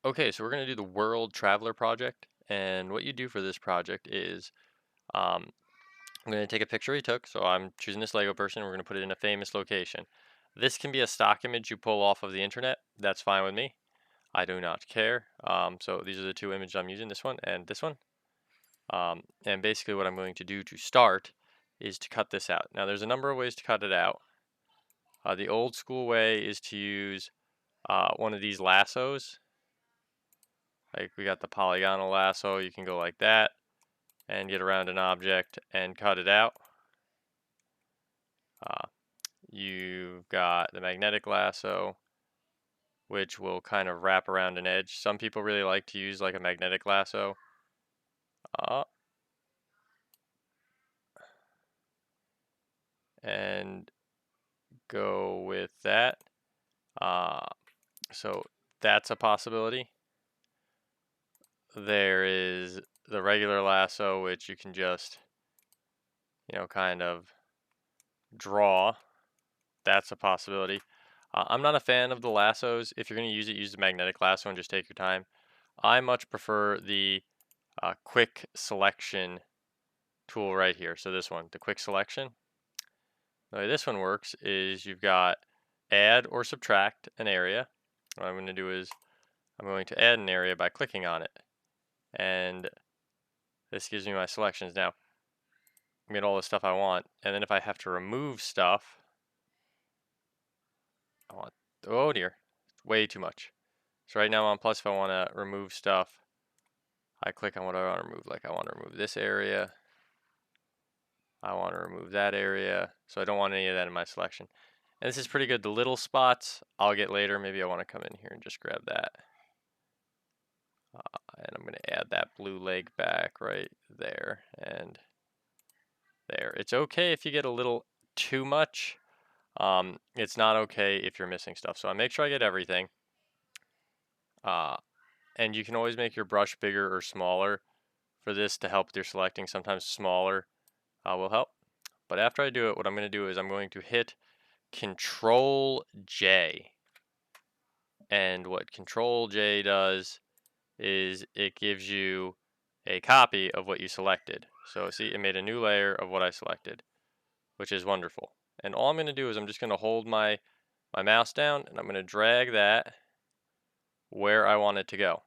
Okay, so we're going to do the World Traveler Project. And what you do for this project is um, I'm going to take a picture he took. So I'm choosing this Lego person. We're going to put it in a famous location. This can be a stock image you pull off of the internet. That's fine with me. I do not care. So these are the two images I'm using, this one and this one. And basically what I'm going to do to start is to cut this out. Now there's a number of ways to cut it out. The old school way is to use one of these lassos. Like we got the polygonal lasso, you can go like that and get around an object and cut it out. Uh, you've got the magnetic lasso, which will kind of wrap around an edge. Some people really like to use like a magnetic lasso. Uh, and go with that. Uh, so that's a possibility. There is the regular lasso, which you can just, kind of draw. That's a possibility. I'm not a fan of the lassos. If you're going to use the magnetic lasso and just take your time. I much prefer the quick selection tool right here. So this one, the quick selection. The way this one works is you've got add or subtract an area. What I'm going to do is I'm going to add an area by clicking on it. And this gives me my selections. Now, I get all the stuff I want. And then if I have to remove stuff, oh dear, way too much. So right now I'm on plus. If I want to remove stuff, I click on what I want to remove. Like I want to remove this area. I want to remove that area. So I don't want any of that in my selection. And this is pretty good. The little spots I'll get later. Maybe I want to come in here and just grab that. And I'm going to add that blue leg back right there and there. It's okay if you get a little too much. It's not okay if you're missing stuff. So I make sure I get everything. And you can always make your brush bigger or smaller for this to help with your selecting. Sometimes smaller will help. But after I do it, what I'm going to do is I'm going to hit Control J. And what Control J does is it gives you a copy of what you selected. So see, it made a new layer of what I selected, which is wonderful. And all I'm going to do is I'm just going to hold my mouse down and I'm going to drag that where I want it to go.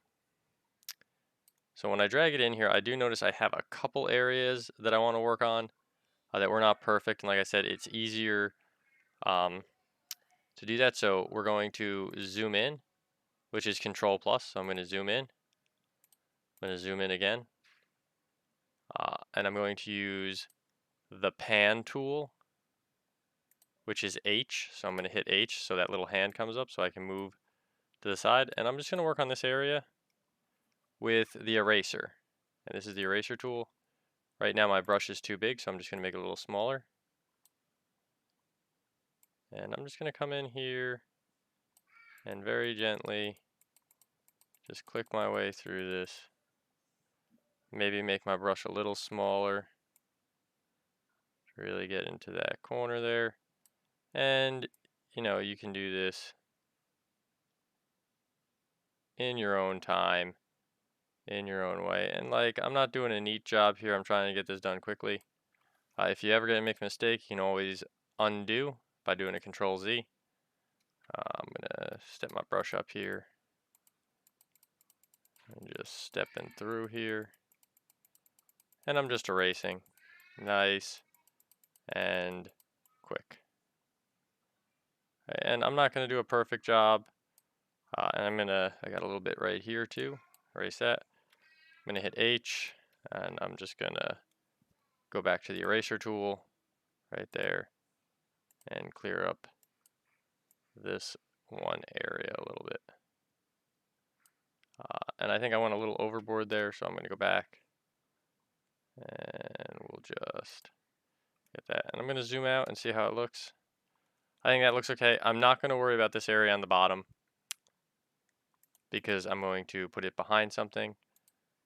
So when I drag it in here, I do notice I have a couple areas that I want to work on that were not perfect. And like I said, it's easier to do that. So we're going to zoom in, which is Control plus. So I'm going to zoom in. I'm going to zoom in again. And I'm going to use the pan tool, which is H. So I'm going to hit H so that little hand comes up so I can move to the side. And I'm just going to work on this area with the eraser. And this is the eraser tool. Right now my brush is too big, so I'm just going to make it a little smaller. And I'm just going to come in here and very gently just click my way through this. Maybe make my brush a little smaller to really get into that corner there. And, you can do this in your own time, in your own way. And like, I'm not doing a neat job here. I'm trying to get this done quickly. If you ever gonna make a mistake, you can always undo by doing a Control Z. I'm gonna step my brush up here and just stepping through here. And I'm just erasing. Nice and quick. And I'm not gonna do a perfect job. And I got a little bit right here too. Erase that. I'm gonna hit H and I'm just gonna go back to the eraser tool right there and clear up this one area a little bit. And I think I went a little overboard there, so I'm going to go back and we'll just get that. And I'm going to zoom out and see how it looks. I think that looks okay. I'm not going to worry about this area on the bottom because I'm going to put it behind something.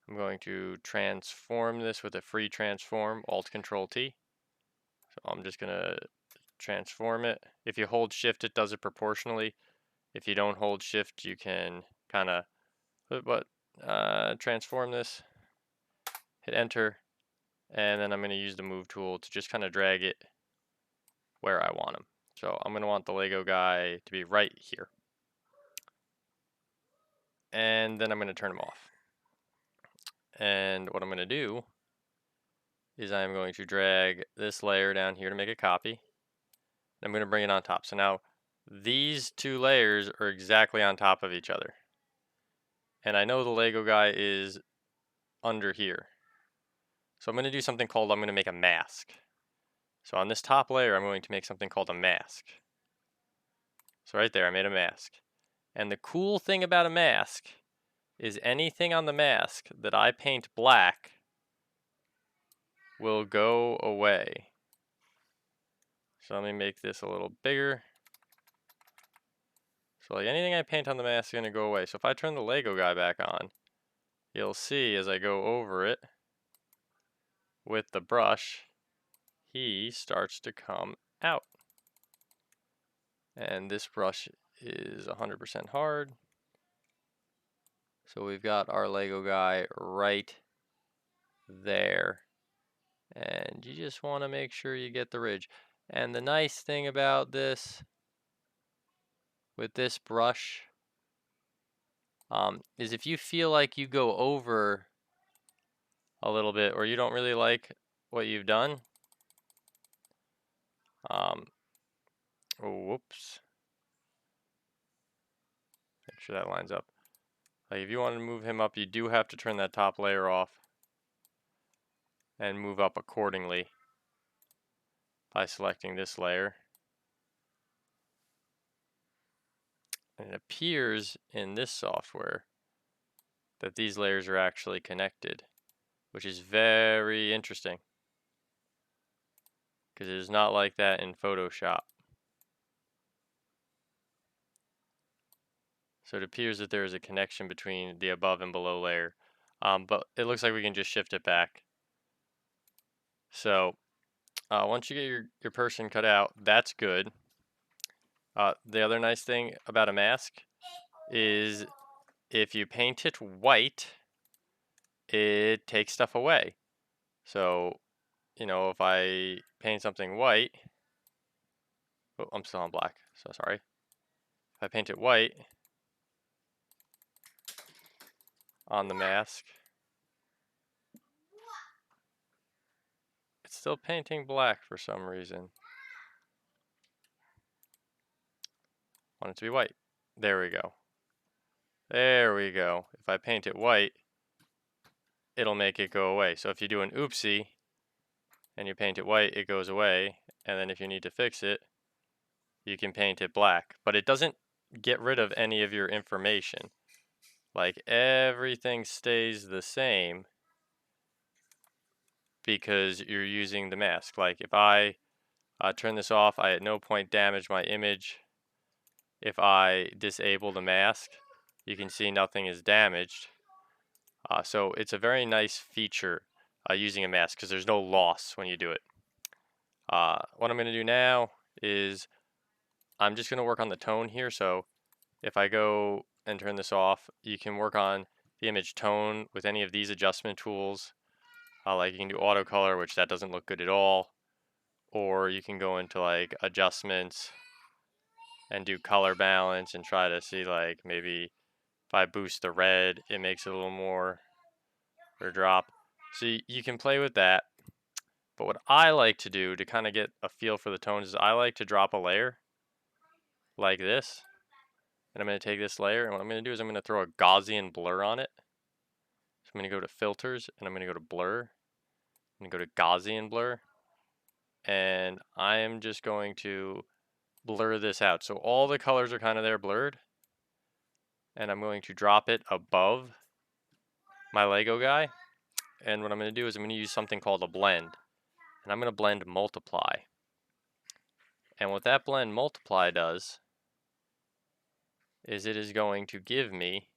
I'm going to transform this with a free transform, Alt Control T. So I'm just going to transform it. If you hold shift, it does it proportionally. If you don't hold shift, you can kind of but transform this, hit enter, and then I'm going to use the move tool to just kind of drag it where I want him. So I'm going to want the Lego guy to be right here. And then I'm going to turn him off. And what I'm going to do is I'm going to drag this layer down here to make a copy. I'm going to bring it on top. So now these two layers are exactly on top of each other. And I know the Lego guy is under here. So I'm going to do something called, I'm going to make a mask. So on this top layer, I'm going to make something called a mask. So right there, I made a mask. And the cool thing about a mask is anything on the mask that I paint black will go away. So let me make this a little bigger. So like anything I paint on the mask is going to go away. So if I turn the Lego guy back on, you'll see as I go over it with the brush, he starts to come out. And this brush is 100% hard. So we've got our Lego guy right there. And you just want to make sure you get the ridge. And the nice thing about this, with this brush, is if you feel like you go over a little bit or you don't really like what you've done, oh, whoops, make sure that lines up. Like if you want to move him up, you do have to turn that top layer off and move up accordingly by selecting this layer. And it appears in this software that these layers are actually connected, which is very interesting because it is not like that in Photoshop. So it appears that there is a connection between the above and below layer, but it looks like we can just shift it back. So once you get your person cut out, that's good. The other nice thing about a mask is if you paint it white, it takes stuff away. So, you know, if I paint something white, oh, I'm still on black, so sorry. If I paint it white on the mask, it's still painting black for some reason. I want it to be white. There we go. There we go. If I paint it white, it'll make it go away. So if you do an oopsie and you paint it white, it goes away. And then if you need to fix it, you can paint it black. But it doesn't get rid of any of your information. Like everything stays the same because you're using the mask. Like if I turn this off, I at no point damage my image. If I disable the mask, you can see nothing is damaged. So it's a very nice feature using a mask because there's no loss when you do it. What I'm going to do now is I'm just going to work on the tone here. So if I go and turn this off, you can work on the image tone with any of these adjustment tools. Like you can do auto color, which that doesn't look good at all. Or you can go into like adjustments and do color balance and try to see like maybe if I boost the red, it makes it a little more or drop. So you can play with that. But what I like to do to kind of get a feel for the tones is I like to drop a layer like this. And I'm going to take this layer and what I'm going to do is I'm going to throw a Gaussian blur on it. So I'm going to go to filters and I'm going to go to blur. I'm going to go to Gaussian blur. And I am just going to blur this out. So all the colors are kind of there blurred. And I'm going to drop it above my Lego guy. And what I'm going to do is I'm going to use something called a blend. And I'm going to blend multiply. And what that blend multiply does is it is going to give me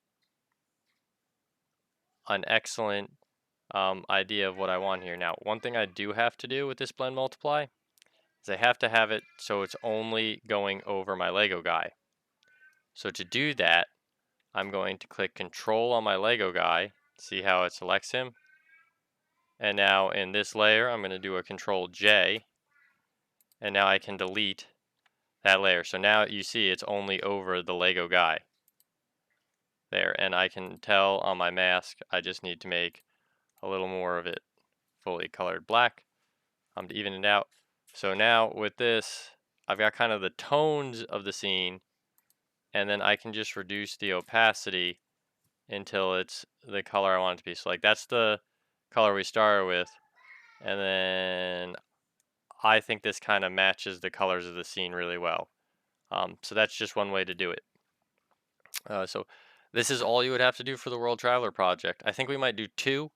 an excellent idea of what I want here. Now, one thing I do have to do with this blend multiply is I have to have it so it's only going over my Lego guy. So to do that, I'm going to click Control on my Lego guy, see how it selects him. And now in this layer, I'm going to do a Control J, and now I can delete that layer. So now you see it's only over the Lego guy there, and I can tell on my mask I just need to make a little more of it fully colored black to even it out. So now with this, I've got kind of the tones of the scene, and then I can just reduce the opacity until it's the color I want it to be. So like that's the color we started with, and then I think this kind of matches the colors of the scene really well. So that's just one way to do it. So this is all you would have to do for the World Traveler project. I think we might do two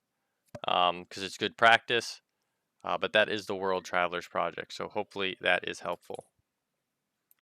because it's good practice, but that is the World Travelers project. So hopefully that is helpful.